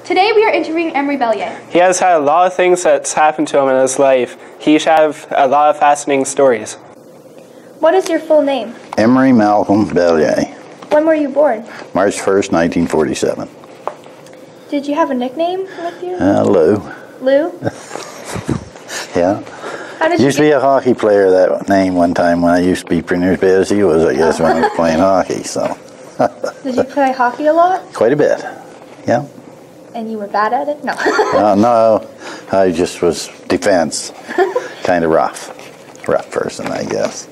Today we are interviewing Emery Belyea. He has had a lot of things that's happened to him in his life. He should have a lot of fascinating stories. What is your full name? Emery Malcolm Belyea. When were you born? March 1st, 1947. Did you have a nickname with you? Lou. Lou? Yeah. How did Used to be a hockey player, that name, one time when I used to be pretty near as bad as he was, I guess, when I was playing hockey. So. Did you play hockey a lot? Quite a bit, yeah. And you were bad at it? No. No, I just was defense, kind of rough person, I guess.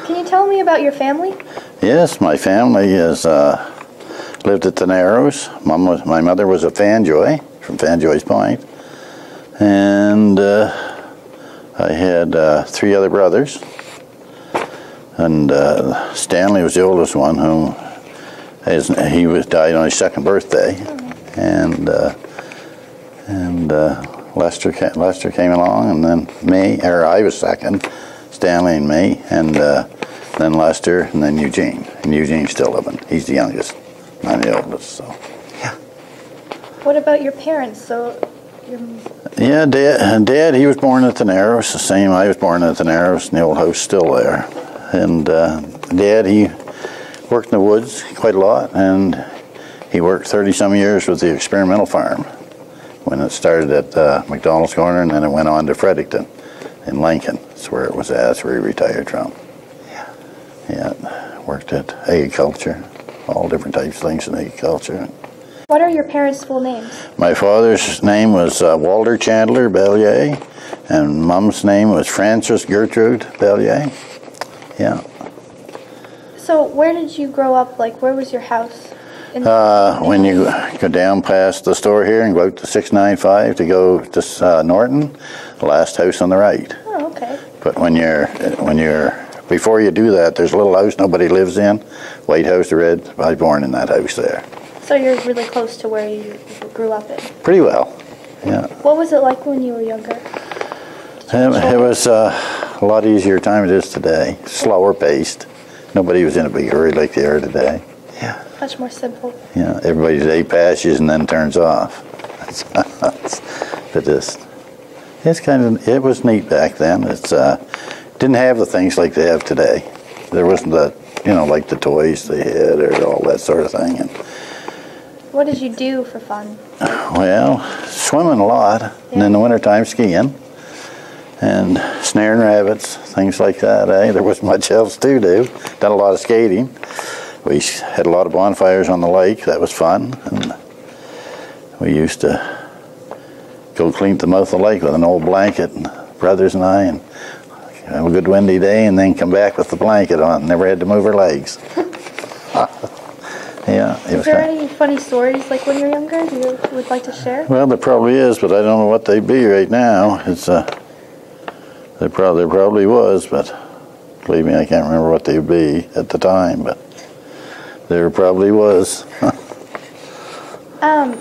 Can you tell me about your family? Yes, my family is lived at the Narrows. My mother was a Fanjoy from Fanjoy's Point, and I had 3 other brothers, and Stanley was the oldest one, who he died on his 2nd birthday, and Lester came along, and then me, or I was 2nd, Stanley and me, and then Lester, and then Eugene. And Eugene's still living. He's the youngest. I'm the oldest, so, yeah. What about your parents? Yeah, Dad, he was born at the Narrows, the same. I was born at the Narrows, and the old house still there. And Dad, he worked in the woods quite a lot, and he worked 30-some years with the experimental farm when it started at McDonald's Corner, and then it went on to Fredericton in Lincoln. That's where it was at. That's where he retired from. Yeah, worked at agriculture, all different types of things in agriculture. What are your parents' full names? My father's name was Walter Chandler Belyea, and Mom's name was Frances Gertrude Belyea. Yeah. So where did you grow up? Like, where was your house? When you go down past the store here and go out to 695 to go to Norton, the last house on the right. Oh, okay. But before you do that, there's a little house nobody lives in, White House, red. I was born in that house there. So you're really close to where you grew up in? Pretty well, yeah. What was it like when you were younger? It was a lot easier time than it is today. Slower paced. Nobody was in a big hurry like they are today. Yeah. Much more simple. Yeah, everybody's day passes and then turns off. But it was neat back then. It's didn't have the things like they have today. There wasn't like the toys they had or all that sort of thing. And, what did you do for fun? well, swimming a lot, and in the wintertime skiing, and snaring rabbits, things like that. There wasn't much else to do. Done a lot of skating. We had a lot of bonfires on the lake. That was fun. And we used to go clean the mouth of the lake with an old blanket, and brothers and I, and have a good windy day, and then come back with the blanket on. Never had to move our legs. Yeah. Is there any funny stories like when you were younger you would like to share? Well, there probably is, but I don't know what they'd be right now. It's there probably was, but believe me, I can't remember what they'd be at the time, but there probably was.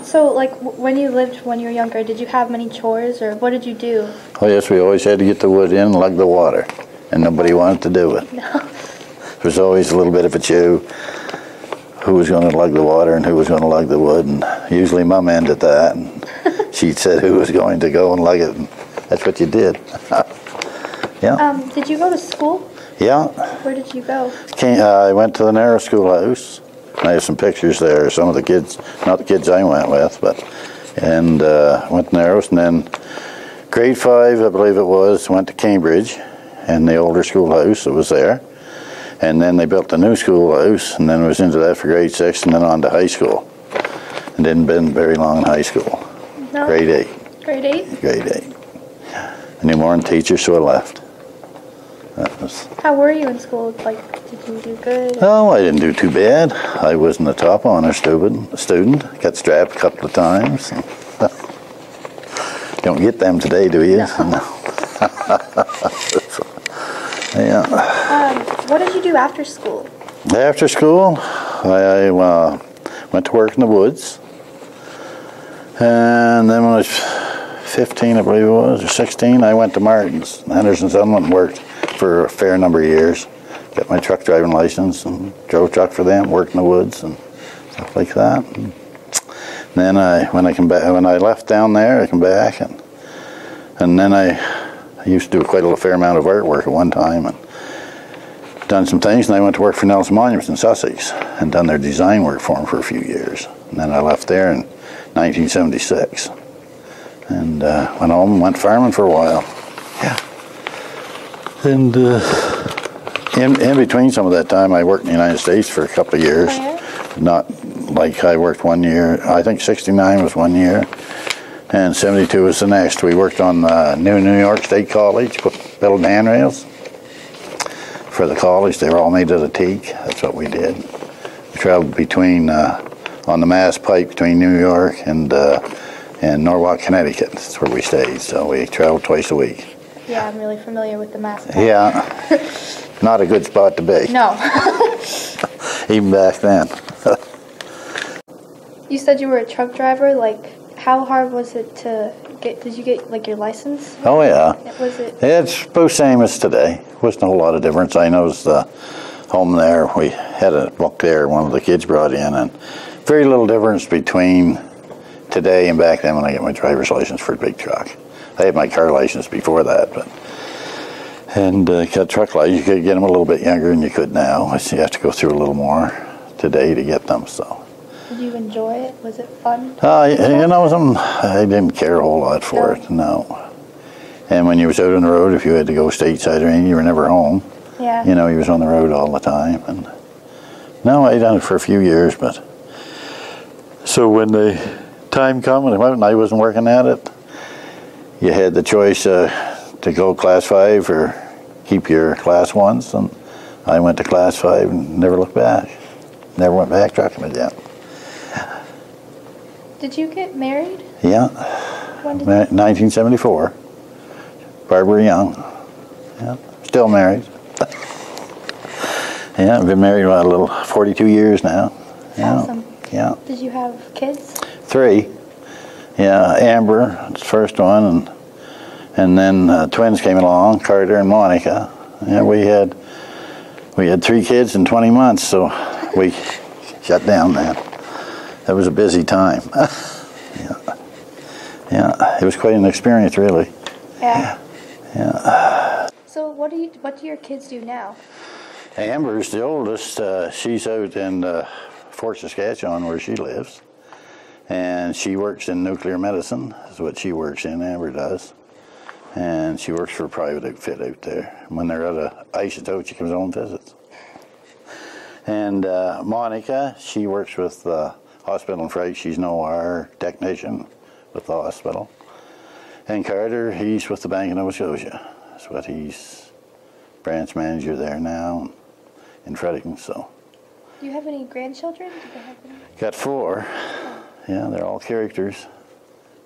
So like when you were younger, did you have many chores, or what did you do? Oh yes, we always had to get the wood in and lug the water, and nobody wanted to do it. No. There was always a little bit of a chew. Who was going to lug the water and who was going to lug the wood, and usually Mom ended that, and she said who was going to go and lug it, and that's what you did. Yeah. Did you go to school? Yeah. Where did you go? I went to the Narrow Schoolhouse. I have some pictures there. Some of the kids, not the kids I went with, and went to Narrows, and then grade 5, I believe it was, went to Cambridge, and the older schoolhouse that was there. And then they built the new schoolhouse, and then was into that for grade 6, and then on to high school. And didn't been very long in high school. No. Grade 8. Grade 8? Grade 8. Any more than teachers, so I left. How were you in school? Like, did you do good? Oh, I didn't do too bad. I wasn't a top honor student. Got strapped a couple of times. Don't get them today, do you? No. Yeah. What did you do after school? After school, I went to work in the woods. And then when I was 15, I believe it was, or 16, I went to Martin's, Henderson Settlement, and worked for a fair number of years. Got my truck driving license and drove truck for them, worked in the woods and stuff like that. And Then when I left down there, I come back, and then I used to do quite a fair amount of artwork at one time, and done some things, and I went to work for Nelson Monuments in Sussex and done their design work for them for a few years. And then I left there in 1976 and went home and went farming for a while. Yeah. And in between some of that time, I worked in the United States for a couple of years. Oh, yeah? Not like I worked 1 year. I think 69 was 1 year, and 72 was the next. We worked on New York State College, building handrails for the college. They were all made out of teak. That's what we did. We traveled between on the Mass Pike between New York and Norwalk, Connecticut. That's where we stayed. So we traveled twice a week. Yeah, I'm really familiar with the Mass Pike. Yeah, not a good spot to be. No. Even back then. You said you were a truck driver. Like, how hard was it to get? Did you get like your license? Oh yeah. Was it? It's both same as today. Wasn't a whole lot of difference. I noticed home there, we had a book there one of the kids brought in, and very little difference between today and back then when I got my driver's license for a big truck. I had my car license before that, got truck license. You could get them a little bit younger than you could now. You have to go through a little more today to get them. So. Did you enjoy it? Was it fun? You know, I didn't care a whole lot for it. No. And when you was out on the road, if you had to go stateside or anything, you were never home. Yeah. You know, you was on the road all the time. And no, I done it for a few years, but so when the time come and I wasn't working at it, you had the choice to go Class 5 or keep your Class 1s, and I went to Class 5 and never looked back. Never went back trucking again. Did you get married? Yeah. When did 1974. Barbara Young. Yeah. Still married. Yeah, I've been married about a little 42 years now. Yeah. Awesome. Yeah. Did you have kids? 3. Yeah, Amber, it's the first one, and then twins came along, Carter and Monica. Yeah, we had 3 kids in 20 months, so we shut down then. That was a busy time. Yeah, it was quite an experience, really. Yeah. Yeah. So what do your kids do now? Amber's the oldest. She's out in Fort Saskatchewan where she lives. And she works in nuclear medicine, is what she works in, Amber does. And she works for a private outfit out there. When they're at an isotope, she comes home and visits. And Monica, she works with the hospital in Fright. She's an OR technician with the hospital. And Carter, he's with the Bank of Nova Scotia. That's what he's branch manager there now in Fredericton, so. Do you have any grandchildren? Do they have any? Got 4. Yeah, they're all characters.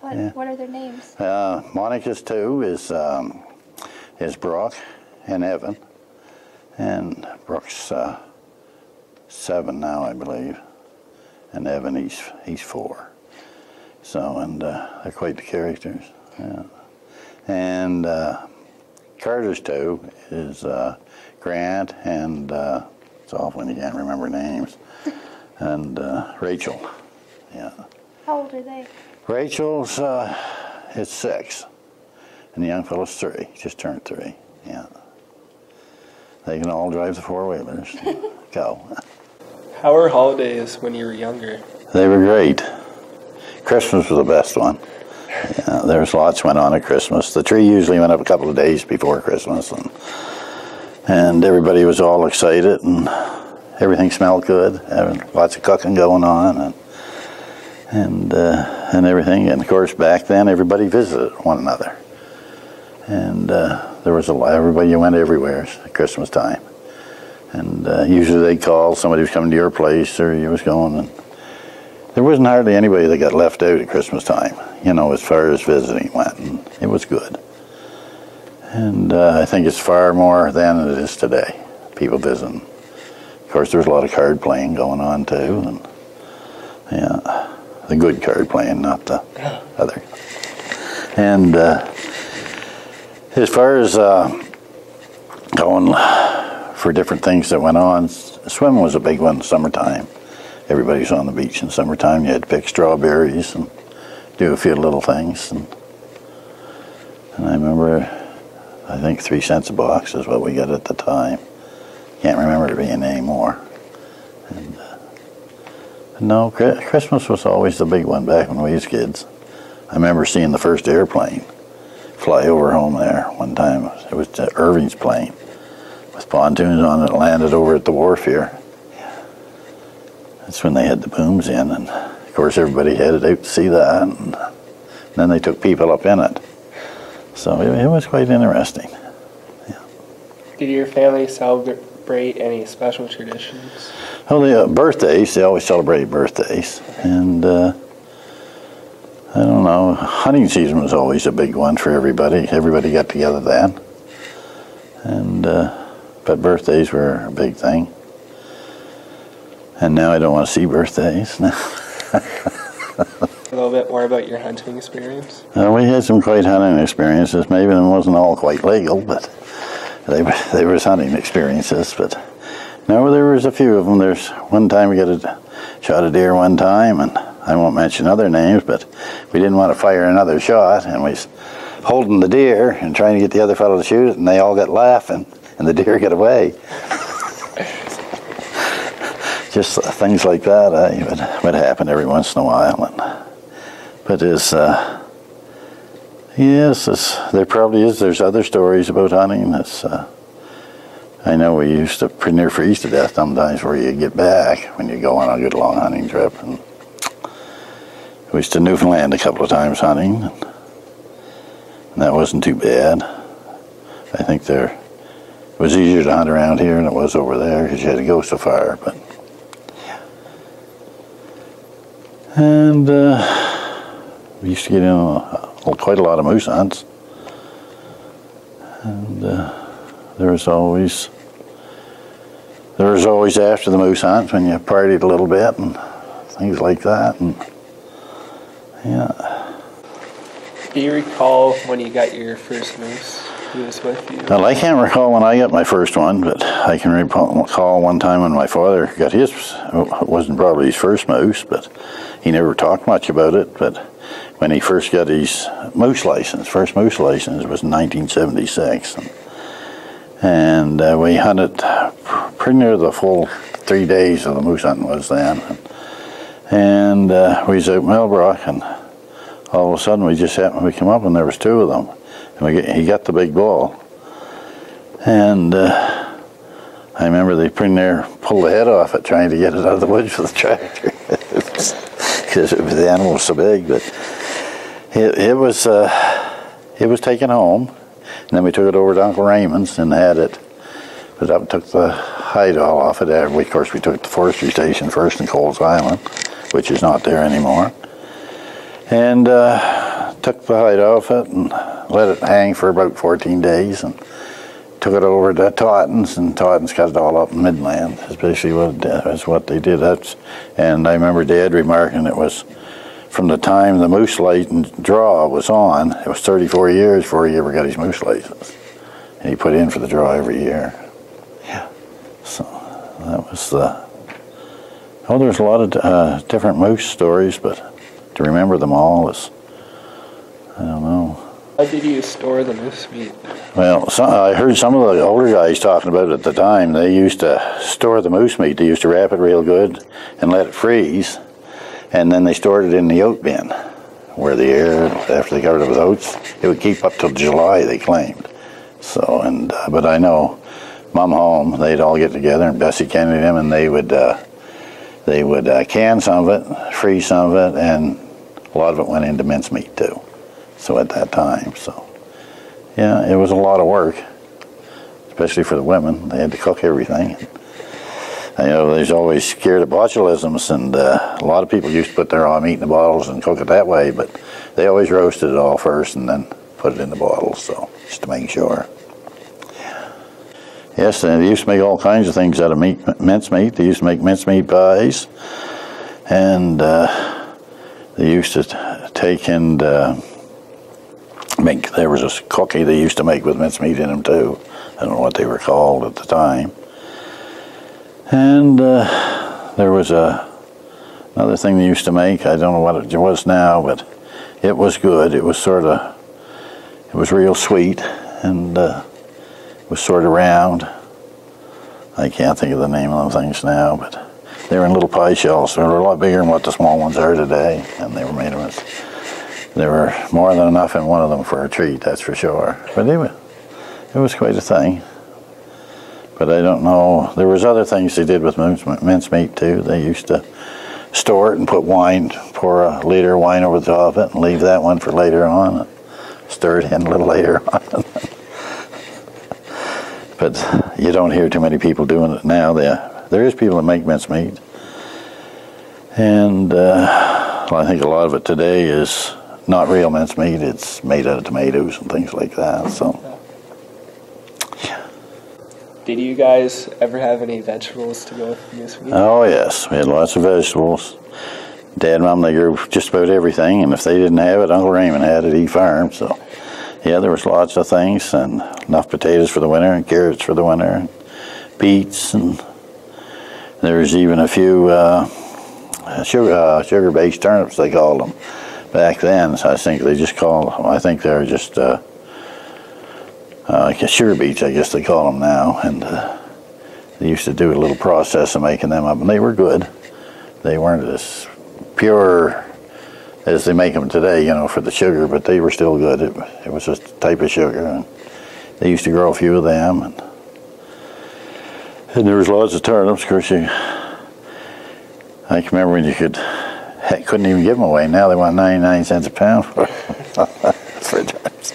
What are their names? Monica's 2 is Brock and Evan. And Brock's 7 now, I believe. And Evan, he's 4. So, and they're quite the characters. Yeah. And Carter's 2 is Grant and it's awful when you can't remember names. And Rachel. Yeah. How old are they? Rachel's is 6, and the young fellow's 3. Just turned 3. Yeah. They can all drive the 4-wheelers. Go. How were holidays when you were younger? They were great. Christmas was the best one. Yeah, there was lots went on at Christmas. The tree usually went up a couple of days before Christmas, and everybody was all excited, and everything smelled good. Lots of cooking going on, and everything. And of course, back then, everybody visited one another, and there was everybody went everywhere at Christmas time. And usually they'd call, somebody was coming to your place, or you was going, and there wasn't hardly anybody that got left out at Christmas time, you know, as far as visiting went, and it was good. And I think it's far more then than it is today, people visiting. Of course, there was a lot of card playing going on too, and yeah, the good card playing, not the other. And as far as going for different things that went on, swimming was a big one in the summertime. everybody was on the beach in summertime. You had to pick strawberries and do a few little things. And I remember, I think 3 cents a box is what we got at the time. Can't remember it being any more. And, no, Christmas was always the big one back when we was kids. I remember seeing the first airplane fly over home there one time. It was Irving's plane with pontoons on it. It landed over at the wharf here. That's when they had the booms in, and of course everybody headed out to see that, and then they took people up in it. So it was quite interesting. Yeah. Did your family celebrate any special traditions? Oh, the birthdays, they always celebrate birthdays. And I don't know, hunting season was always a big one for everybody. Everybody got together then. And but birthdays were a big thing. And now I don't want to see birthdays. A little bit more about your hunting experience? We had some quite hunting experiences. Maybe them wasn't all quite legal, but they was hunting experiences. But no, there was a few of them. There's one time we shot a deer one time, and I won't mention other names, but we didn't want to fire another shot, and we was holding the deer and trying to get the other fellow to shoot it, and they all got laughing, and the deer got away. Just things like that would happen every once in a while. But there probably is. There's other stories about hunting. I know we used to pretty near freeze to death sometimes where you get back when you go on a good long hunting trip. And we was to Newfoundland a couple of times hunting, and that wasn't too bad. I think it was easier to hunt around here than it was over there because you had to go so far. But and we used to get in quite a lot of moose hunts, and there was always after the moose hunt when you partied a little bit and things like that. And yeah. Do you recall when you got your first moose? Who was with you? Well, I can't recall when I got my first one, but I can recall one time when my father got his. It wasn't probably his first moose, but he never talked much about it. But when he first got his moose license, first moose license was in 1976. And we hunted pretty near the full 3 days of the moose hunting was then. And we was out Millbrook, and all of a sudden we come up and there was 2 of them. And he got the big bull. And I remember they pretty near pulled the head off it trying to get it out of the woods with the tractor. Because the animal was so big. But it was taken home. And then we took it over to Uncle Raymond's and had it, but up took the hide all off it. Of course, we took it to the forestry station first in Coles Island, which is not there anymore. And took the hide off it and let it hang for about 14 days and took it over to Totten's, and Totten's got it all up in Midland. Especially that's what they did. And I remember Dad remarking it was from the time the moose light and draw was on, it was 34 years before he ever got his moose license. And he put in for the draw every year. Yeah. So that was there's a lot of different moose stories, but to remember them all is, I don't know. How did you store the moose meat? Well, I heard some of the older guys talking about it at the time. They used to store the moose meat. They used to wrap it real good and let it freeze. And then they stored it in the oat bin, where the air, after they covered it with oats, it would keep up till July, they claimed. So, but I know Mum Home, they'd all get together, and Bessie Kennedy and them, and they would can some of it, freeze some of it, and a lot of it went into mincemeat too. So at that time, so yeah, it was a lot of work, especially for the women. They had to cook everything. I know there's always scared of botulisms, and a lot of people used to put their raw meat in the bottles and cook it that way, but they always roasted it all first and then put it in the bottles, so just to make sure. Yes, and they used to make all kinds of things out of mincemeat. They used to make mincemeat pies, and they used to take and make, there was a cookie they used to make with mincemeat in them too. I don't know what they were called at the time. And there was Another thing they used to make, I don't know what it was now, but it was good. It was real sweet, and was sort of round. I can't think of the name of them things now, but they were in little pie shells. They were a lot bigger than what the small ones are today, and they were made of it. There were more than enough in one of them for a treat, that's for sure. But it was quite a thing. But I don't know, there was other things they did with mincemeat too. They used to store it and put wine, pour a liter of wine over the top of it and leave that one for later on, and stir it in a little later on. But you don't hear too many people doing it now. There is people that make mincemeat, and I think a lot of it today is not real mincemeat. It's made out of tomatoes and things like that. So, did you guys ever have any vegetables to go with mincemeat? Oh yes, we had lots of vegetables. Dad and Mom, they grew just about everything, and if they didn't have it, Uncle Raymond had it. He farmed, so yeah, there was lots of things, and enough potatoes for the winter, and carrots for the winter, and beets, and there was even a few sugar-based turnips, they called them back then. So I think they just call them, I think they're just sugar beets, I guess they call them now, and they used to do a little process of making them up, and they were good. They weren't as pure as they make them today, for the sugar, but they were still good. It was just a type of sugar, and they used to grow a few of them, and there was lots of turnips. Of course, I can remember when you couldn't even give them away. Now they want 99 cents a pound for turnips.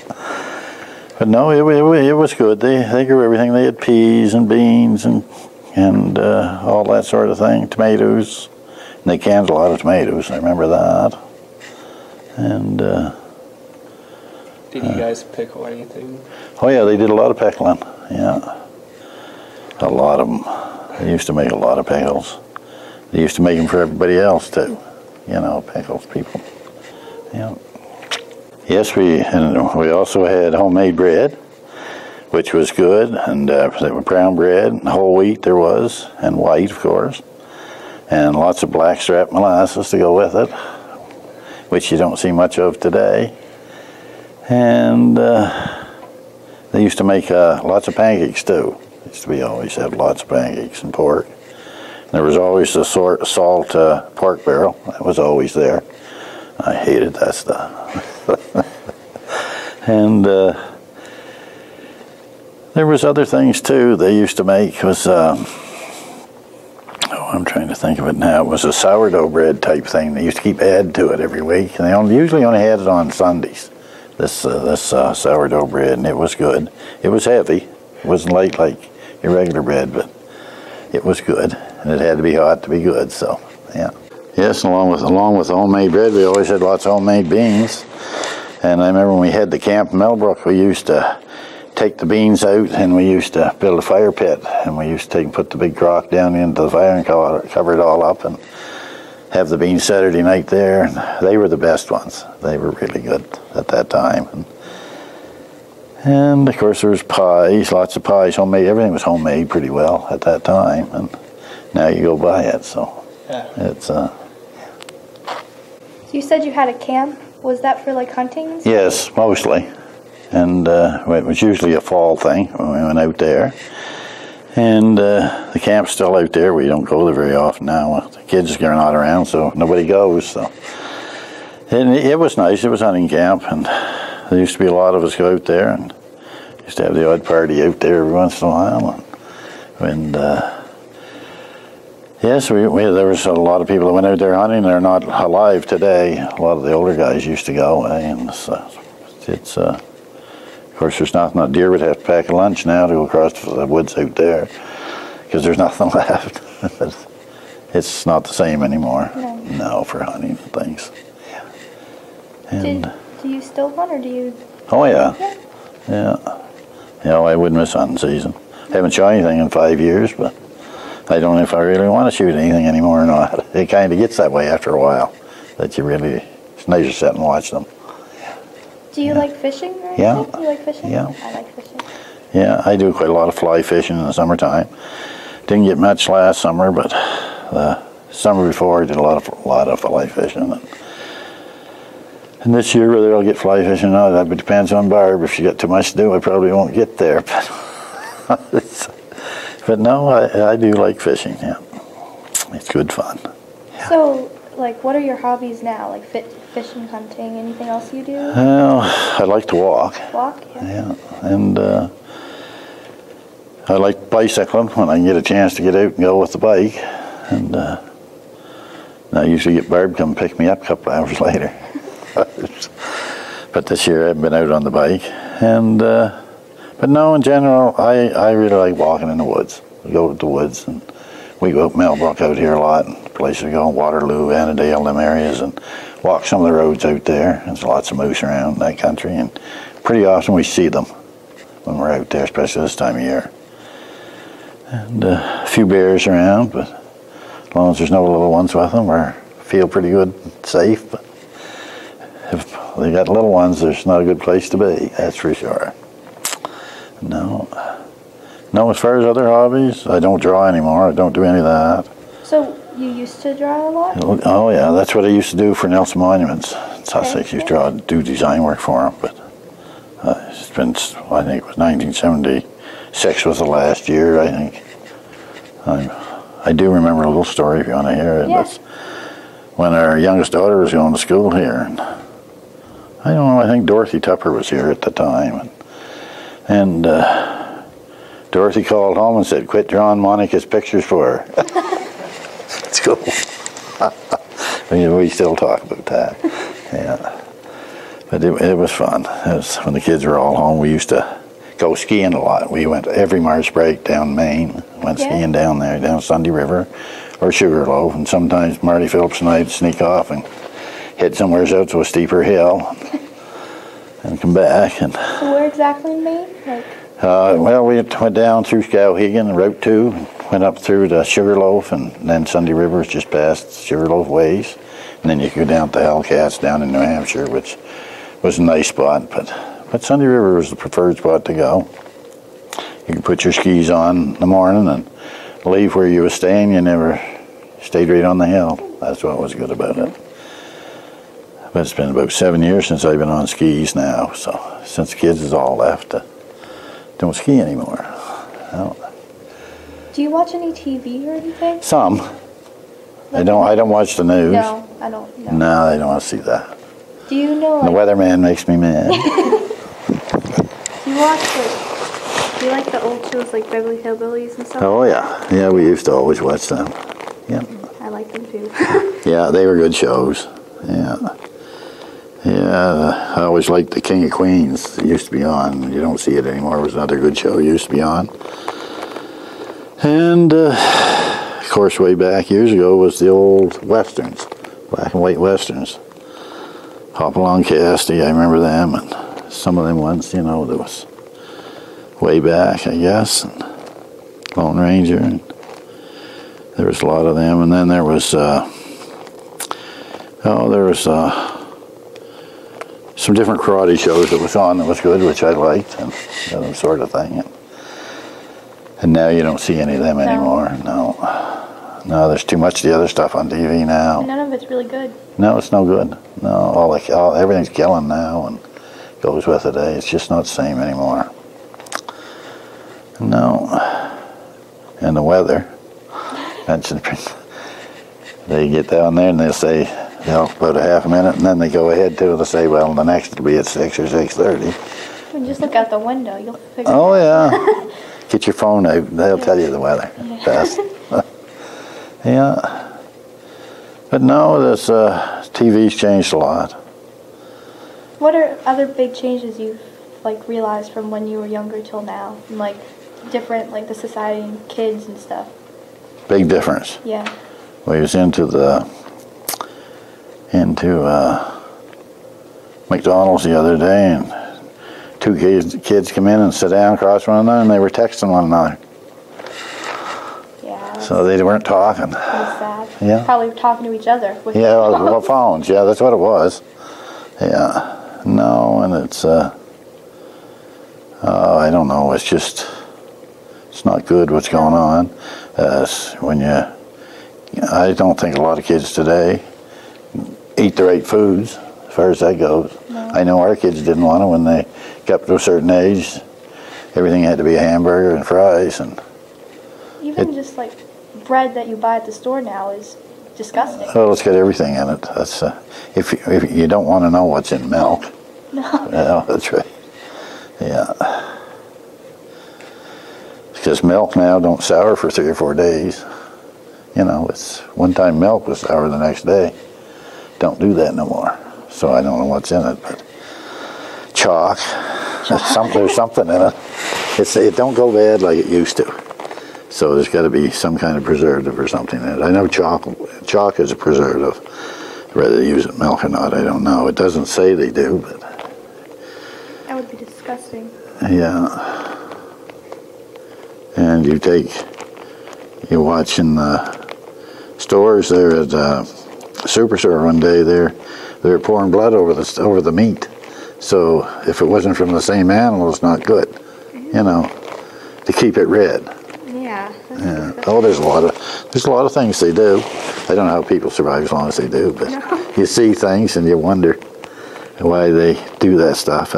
But no, it was good. They grew everything. They had peas and beans and all that sort of thing. Tomatoes, and they canned a lot of tomatoes. I remember that. And did you guys pickle anything? Oh yeah, they did a lot of pickling. Yeah, a lot of them. They used to make a lot of pickles. They used to make them for everybody else too. Pickles people. Yeah. Yes, we also had homemade bread, which was good, and brown bread, and whole wheat there was, and white, of course, and lots of blackstrap molasses to go with it, which you don't see much of today. And they used to make lots of pancakes too. Always have lots of pancakes and pork. There was always the salt pork barrel. That was always there. I hated that stuff. And there was other things too they used to make. Was I'm trying to think of it now. It was a sourdough bread type thing. They used to keep adding to it every week, and they usually only had it on Sundays. This sourdough bread, and it was good. It was heavy. It wasn't light like your regular bread, but it was good, and it had to be hot to be good. So, yeah. Yes, along with homemade bread, we always had lots of homemade beans. And I remember when we had the camp in Millbrook, we used to take the beans out, and we used to build a fire pit, and we used to put the big crock down into the fire and cover it all up, and have the beans Saturday night there. And they were the best ones. They were really good at that time. And of course there was pies, lots of pies, homemade. Everything was homemade pretty well at that time, and now you go buy it. So yeah. It's So you said you had a camp. Was that for like hunting? Yes, mostly. And it was usually a fall thing when we went out there. And the camp's still out there. We don't go there very often now. The kids are not around, so nobody goes. So it was nice. It was hunting camp, and there used to be a lot of us go out there, and used to have the odd party out there every once in a while. And yes, there was a lot of people that went out there hunting. They're not alive today. A lot of the older guys used to go, and it's of course there's nothing. A deer would have to pack a lunch now to go across the woods out there because there's nothing left. It's not the same anymore. No, for hunting and things. Yeah. And do you still hunt, or do you? Oh yeah. I wouldn't miss hunting season. Haven't shot anything in 5 years, but I don't know if I really want to shoot anything anymore or not. It kind of gets that way after a while, that it's nice to sit and watch them. Do you like fishing or anything? Yeah. You like fishing? Yeah. I like fishing. Yeah, I do quite a lot of fly fishing in the summertime. Didn't get much last summer, but Summer before, I did a lot of fly fishing. And this year, whether I'll get fly fishing or not, that depends on Barb. If she got too much to do, I probably won't get there. But no, I do like fishing, yeah. It's good fun. Yeah. So, like, what are your hobbies now? Like fishing, hunting, anything else you do? Well, I like to walk. Walk? Yeah, and I like bicycling when I can get a chance to get out and go with the bike. And I usually get Barb come pick me up a couple hours later. But this year I haven't been out on the bike. And but no, in general, I really like walking in the woods. We go to the woods, and we go up Melbrook out here a lot, and places to go, Waterloo, Annandale, them areas, and walk some of the roads out there. There's lots of moose around that country, and pretty often we see them when we're out there, especially this time of year. And a few bears around, but as long as there's no little ones with them, we feel pretty good, safe. But if they got little ones, there's not a good place to be, that's for sure. No, as far as other hobbies, I don't draw anymore. I don't do any of that. So you used to draw a lot? Oh yeah, that's what I used to do for Nelson Monuments. I used to do design work for them. But it's been, I think it was 1976 was the last year, I think. I do remember a little story if you want to hear it. Yes. When our youngest daughter was going to school here, and I don't know, I think Dorothy Tupper was here at the time. And Dorothy called home and said, "Quit drawing Monica's pictures for her." It's cool. We still talk about that. Yeah. But it was fun. It was, when the kids were all home, we used to go skiing a lot. We went every March break down Maine, went skiing down there, down Sunday River or Sugarloaf, and sometimes Marty Phillips and I'd sneak off and head somewhere out to a steeper hill and come back. And so where exactly in Maine? Like, well, we went down through Skowhegan and Route 2, went up through the Sugarloaf, and then Sunday River is just past Sugarloaf Ways. And then you could go down to Hellcats down in New Hampshire, which was a nice spot. But Sunday River was the preferred spot to go. You could put your skis on in the morning and leave where you were staying. You never stayed right on the hill. That's what was good about it. But it's been about 7 years since I've been on skis now. So since the kids is all left, don't ski anymore. No. do you watch any TV or anything? Some. I don't watch the news. No, I don't. No. No, I don't want to see that. Do you know? The weatherman makes me mad. Do you watch do you like the old shows like Beverly Hillbillies and stuff? Oh yeah, yeah. We used to always watch them. Yeah. I like them too. Yeah, they were good shows. Yeah. Yeah, I always liked The King of Queens. It used to be on. You don't see it anymore. It was another good show. It used to be on. And, of course, way back years ago was the old Westerns, black and white Westerns. Hopalong Cassidy, I remember them, and some of them ones, you know, that was way back, I guess. And Lone Ranger, and there was a lot of them. And then there was, some different karate shows that was on that was good, which I liked, and that sort of thing. And now you don't see any of them anymore. No, there's too much of the other stuff on TV now. None of it's really good. No, it's no good. No, everything's killing now and goes with it. It's just not the same anymore. No. And the weather. They get down there and they'll say, about a half a minute, and then they go ahead to it. They say, well, the next will be at 6 or 6:30. And just look out the window. You'll figure Oh, yeah. Get your phone out. They'll tell you the weather. Best. Yeah. But no, this TV's changed a lot. What are other big changes you've realized from when you were younger till now? And different, the society and kids and stuff. Big difference. Yeah. We was into McDonald's the other day, and two kids come in and sit down across one another, and they were texting one another. Yeah. So they weren't talking. That's sad. Yeah. Probably talking to each other. Well, phones. Yeah, that's what it was. Yeah. No, and it's I don't know. It's not good what's going on. When you I don't think a lot of kids today eat the right foods as far as that goes. No. I know our kids didn't want to when they got to a certain age. Everything had to be a hamburger and fries, and Even just like bread that you buy at the store now is disgusting. well, it's got everything in it. That's if you don't want to know what's in milk. No. Yeah, that's right. Yeah. Because milk now don't sour for 3 or 4 days. You know, it's one time milk was sour the next day. Don't do that no more. So I don't know what's in it, but chalk. There's something in it. It don't go bad like it used to. So there's got to be some kind of preservative or something in it. I know chalk is a preservative. Whether they use it in milk or not, I don't know. It doesn't say they do, but That would be disgusting. yeah. And you watch in the stores there at Superstore one day. They're pouring blood over the meat. So if it wasn't from the same animal, it's not good. You know, to keep it red. Yeah. Yeah. Oh, there's a lot of things they do. I don't know how people survive as long as they do, but you see things and you wonder why they do that stuff.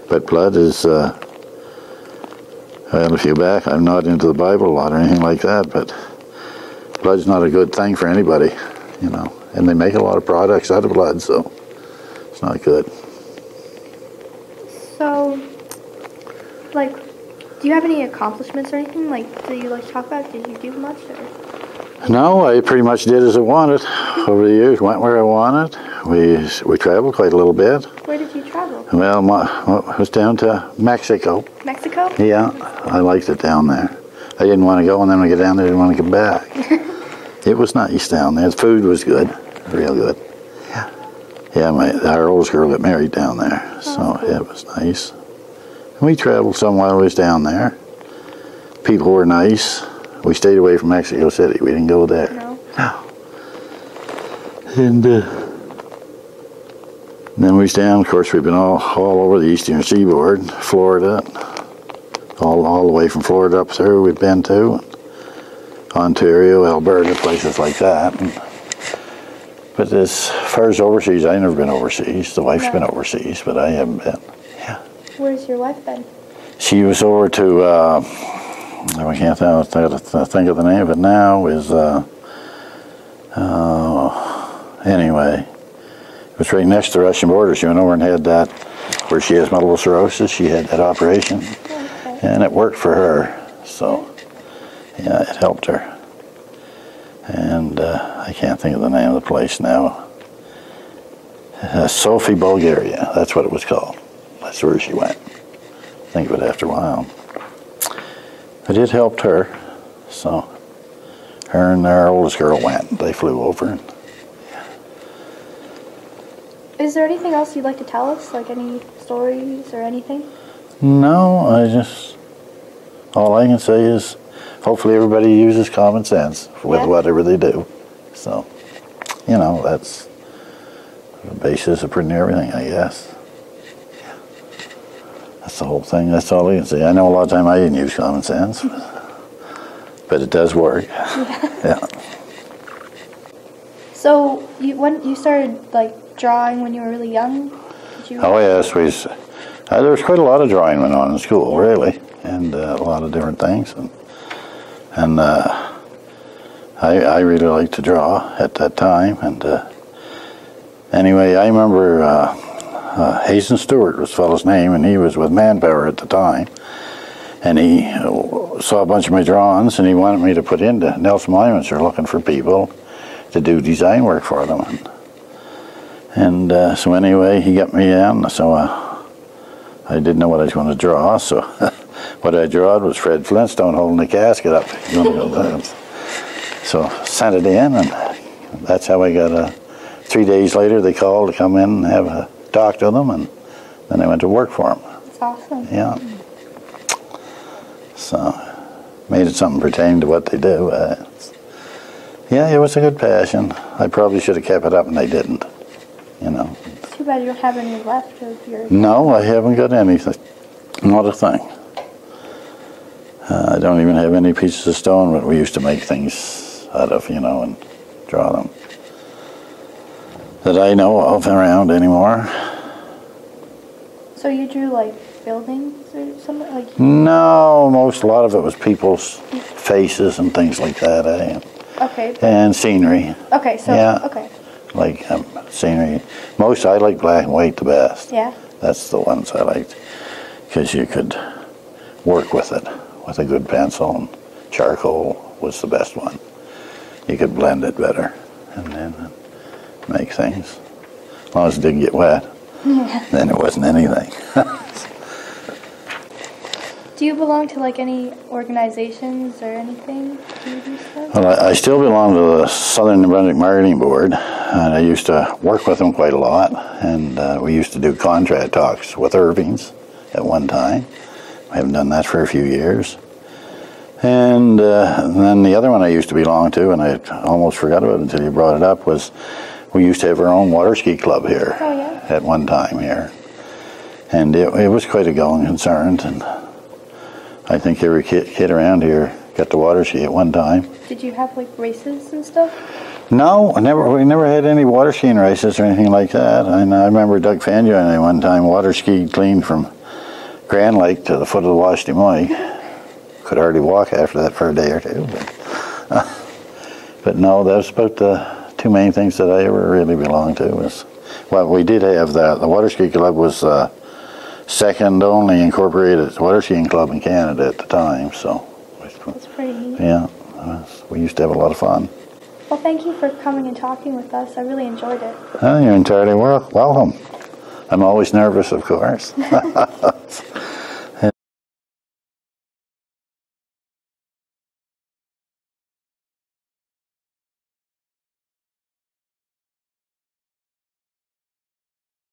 But blood is, well, if you're back, I'm not into the Bible a lot or anything like that, but blood's not a good thing for anybody, you know. And they make a lot of products out of blood, so it's not good. So, like, do you have any accomplishments or anything? Like, do you like to talk about? Did you do much? Or? No, I pretty much did as I wanted over the years. Went where I wanted. We traveled quite a little bit. Where did you travel? Well, I was down to Mexico. Mexico? Yeah, I liked it down there. I didn't want to go, and then when I get down there, I didn't want to come back. It was nice down there. The food was good, real good. Yeah, yeah. Our oldest girl got married down there, so cool. yeah, it was nice. And we traveled some while I was down there. People were nice. We stayed away from Mexico City. We didn't go there. No. And then we was down. Of course, we've been all over the eastern seaboard, Florida, all the way from Florida up through. We've been to Ontario, Alberta, places like that. But as far as overseas, I've never been overseas. The wife's been overseas, but I haven't been. Yeah. Where's your wife been? She was over to. I can't think of the name of it now. Anyway, it was right next to the Russian border. She went over and had that, where she has multiple sclerosis. She had that operation, and it worked for her. So, yeah, it helped her. And I can't think of the name of the place now. Sophie, Bulgaria. That's what it was called. That's where she went. Think of it after a while. But it helped her. So her and our oldest girl went. They flew over. Is there anything else you'd like to tell us? Like any stories or anything? No, all I can say is hopefully everybody uses common sense with whatever they do. So, you know, that's the basis of pretty everything, I guess. That's the whole thing. That's all I can say. I know a lot of time I didn't use common sense, but it does work. Yeah. So when you started like drawing when you were really young? Oh yes, there was quite a lot of drawing went on in school, really, and a lot of different things, and I really liked to draw at that time. And anyway, I remember Hazen Stewart was the fellow's name, and he was with Manpower at the time, and he saw a bunch of my drawings, and he wanted me to put into Nelson Monuments. They're looking for people to do design work for them. And so anyway, he got me in, so I didn't know what I was going to draw, so what I drawed was Fred Flintstone holding the casket up. So sent it in, and that's how I got 3 days later, they called to come in and have a talk to them, and then I went to work for them. That's awesome. Yeah. So made it something pertaining to what they do. Yeah, it was a good passion. I probably should have kept it up, and I didn't. You know. It's too bad you don't have any left of your... No, I haven't got anything. Not a thing. I don't even have any pieces of stone, but we used to make things out of, you know, and draw them. That I know of around anymore. So you drew like buildings or something like? No, a lot of it was people's faces and things like that, eh? Okay. And scenery. Okay, so, yeah. okay. Like scenery. I like black and white the best. Yeah. That's the ones I liked, because you could work with it with a good pencil, and charcoal was the best one. You could blend it better and then make things. As long as it didn't get wet, then it wasn't anything. Do you belong to like any organizations or anything? Do you do stuff? Well, I still belong to the Southern New Brunswick Marketing Board, and I used to work with them quite a lot, and we used to do contract talks with Irving's at one time. I haven't done that for a few years. And then the other one I used to belong to, and I almost forgot about it until you brought it up, was we used to have our own water ski club here. Oh, yeah? At one time here. And it was quite a going concern, and I think every kid around here got to water ski at one time. Did you have like races and stuff? No, we never had any water skiing races or anything like that. And I remember Doug Fangio and I one time water skied clean from Grand Lake to the foot of the Wash Des Moines. Could hardly walk after that for a day or two. But no, that was about the two main things that I ever really belonged to. Well, we did have the water ski club was second only incorporated water skiing club in Canada at the time. So That's pretty neat. yeah, we used to have a lot of fun. Well, thank you for coming and talking with us. I really enjoyed it. You're entirely welcome. I'm always nervous, of course.